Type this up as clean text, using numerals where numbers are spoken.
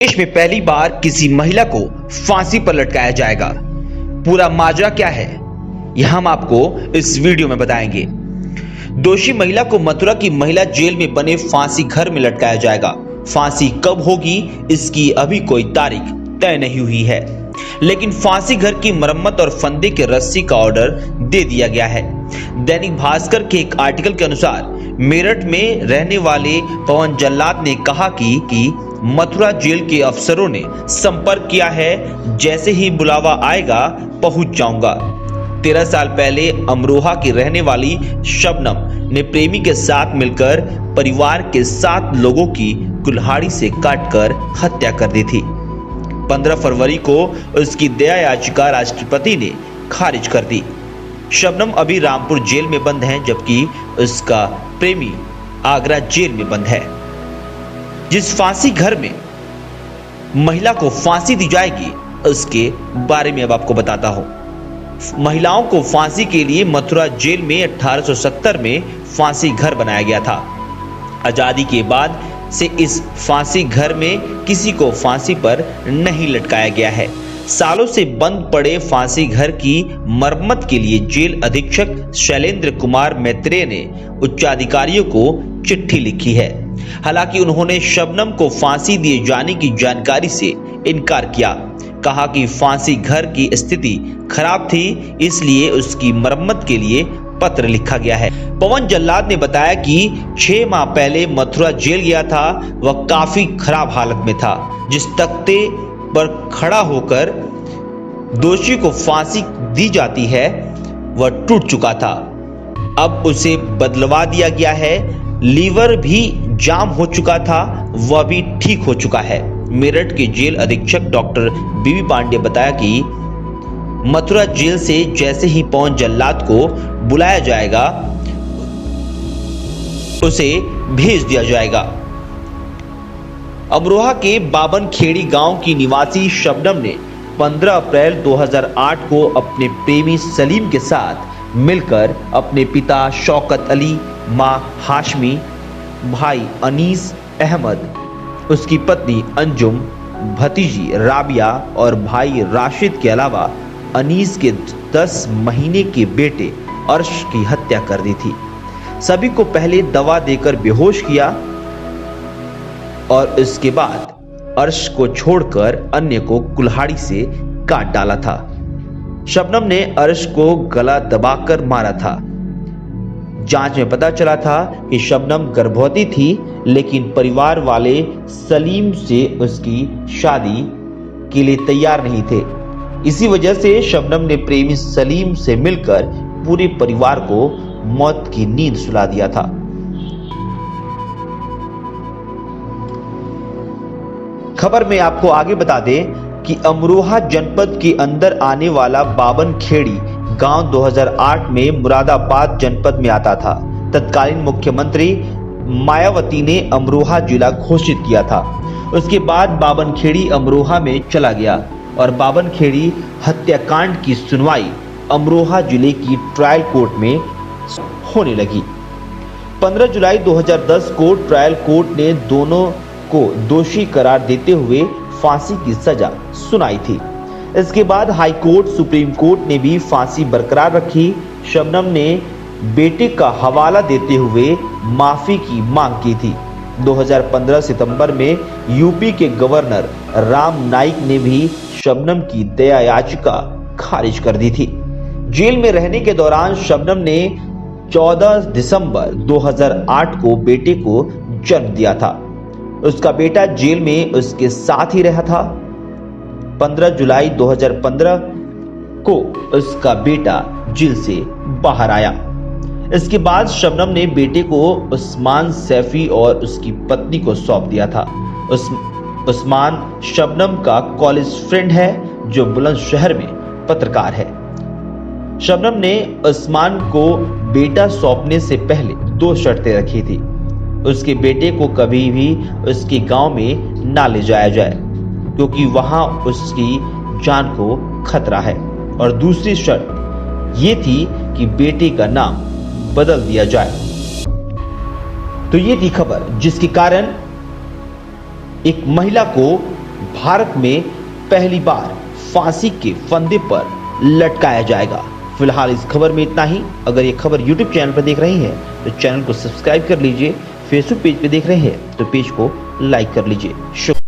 देश में पहली बार किसी महिला को फांसी पर लटकाया जाएगा। पूरा माजरा क्या है यह हम आपको इस वीडियो में बताएंगे। दोषी महिला को मथुरा की महिला जेल में बने फांसी घर में लटकाया जाएगा। फांसी कब होगी इसकी अभी कोई तारीख तय नहीं हुई है, लेकिन फांसी घर की मरम्मत और फंदे के रस्सी का ऑर्डर दे दिया गया है। दैनिक भास्कर के एक आर्टिकल के अनुसार मेरठ में रहने वाले पवन जल्लाद ने कहा कि मथुरा जेल के अफसरों ने संपर्क किया है, जैसे ही बुलावा आएगा पहुंच जाऊंगा। 13 साल पहले अमरोहा की रहने वाली शबनम ने प्रेमी के साथ मिलकर परिवार के 7 लोगों की कुल्हाड़ी से काटकर हत्या कर दी थी। 15 फरवरी को उसकी दया याचिका राष्ट्रपति ने खारिज कर दी। शबनम अभी रामपुर जेल में बंद है, जबकि उसका प्रेमी आगरा जेल में बंद है। जिस फांसी घर में महिला को फांसी दी जाएगी उसके बारे में अब आपको बताता हूं। महिलाओं को फांसी के लिए मथुरा जेल में 1870 में फांसी घर बनाया गया था। आजादी के बाद से इस फांसी घर में किसी को फांसी पर नहीं लटकाया गया है। सालों से बंद पड़े फांसी घर की मरम्मत के लिए जेल अधीक्षक शैलेंद्र कुमार मैत्रेय ने उच्चाधिकारियों को चिट्ठी लिखी है। हालांकि उन्होंने शबनम को फांसी दिए जाने की जानकारी से इनकार किया। कहा कि फांसी घर की स्थिति खराब थी, इसलिए उसकी मरम्मत के लिए पत्र लिखा गया है। पवन जल्लाद ने बताया कि 6 माह पहले मथुरा जेल गया था। वह काफी खराब हालत में था। जिस तख्ते पर खड़ा होकर दोषी को फांसी दी जाती है वह टूट चुका था। अब उसे बदलवा दिया गया है। लीवर भी जाम हो चुका था, वह भी ठीक हो चुका है। मेरठ के जेल अधीक्षक डॉक्टर बीबी पांडे बताया कि मथुरा जेल से जैसे ही पवन जल्लाद को बुलाया जाएगा उसे भेज दिया जाएगा। अमरोहा के बाबन खेड़ी गांव की निवासी शबनम ने 15 अप्रैल 2008 को अपने प्रेमी सलीम के साथ मिलकर अपने पिता शौकत अली, मां हाशमी, भाई अनीस अहमद, उसकी पत्नी अंजुम, भतीजी राबिया और भाई राशिद के अलावा अनीस के 10 महीने के बेटे अर्श की हत्या कर दी थी। सभी को पहले दवा देकर बेहोश किया और इसके बाद अर्श को छोड़कर अन्य को कुल्हाड़ी से काट डाला था। शबनम ने अर्श को गला दबाकर मारा था। जांच में पता चला था कि शबनम गर्भवती थी, लेकिन परिवार वाले सलीम से उसकी शादी के लिए तैयार नहीं थे। इसी वजह से शबनम ने प्रेमी सलीम से मिलकर पूरे परिवार को मौत की नींद सुला दिया था। खबर में आपको आगे बता दें कि अमरोहा जनपद के अंदर आने वाला बाबन खेड़ी गांव 2008 में मुरादाबाद जनपद में आता था। तत्कालीन मुख्यमंत्री मायावती ने अमरोहा जिला घोषित किया था। उसके बाद बाबन खेड़ी अमरोहा में चला गया और बाबन खेड़ी हत्याकांड की सुनवाई अमरोहा जिले की ट्रायल कोर्ट में होने लगी। 15 जुलाई 2010 को ट्रायल कोर्ट ने दोनों को दोषी करार देते हुए फांसी की सजा सुनाई थी। इसके बाद हाई कोर्ट, सुप्रीम कोर्ट ने भी फांसी बरकरार रखी। शबनम ने बेटे का हवाला देते हुए माफी की मांग की थी। 2015 सितंबर में यूपी के गवर्नर राम नाईक ने भी शबनम की दया याचिका खारिज कर दी थी। जेल में रहने के दौरान शबनम ने 14 दिसंबर 2008 को बेटे को जन्म दिया था। उसका बेटा जेल में उसके साथ ही रहा था। 15 जुलाई 2015 को उसका बेटा जेल से बाहर आया। इसके बाद शबनम ने बेटे को उस्मान सैफी और उसकी पत्नी को सौंप दिया था। उस्मान शबनम का कॉलेज फ्रेंड है जो बुलंदशहर में पत्रकार है। शबनम ने उस्मान को बेटा सौंपने से पहले 2 शर्तें रखी थी। उसके बेटे को कभी भी उसके गांव में ना ले जाया जाए, क्योंकि वहां उसकी जान को खतरा है, और दूसरी शर्त ये थी कि बेटे का नाम बदल दिया जाए। तो ये थी खबर जिसके कारण एक महिला को भारत में पहली बार फांसी के फंदे पर लटकाया जाएगा। फिलहाल इस खबर में इतना ही। अगर ये खबर YouTube चैनल पर देख रहे हैं तो चैनल को सब्सक्राइब कर लीजिए। फेसबुक पेज पे देख रहे हैं तो पेज को लाइक कर लीजिए। शुक्रिया।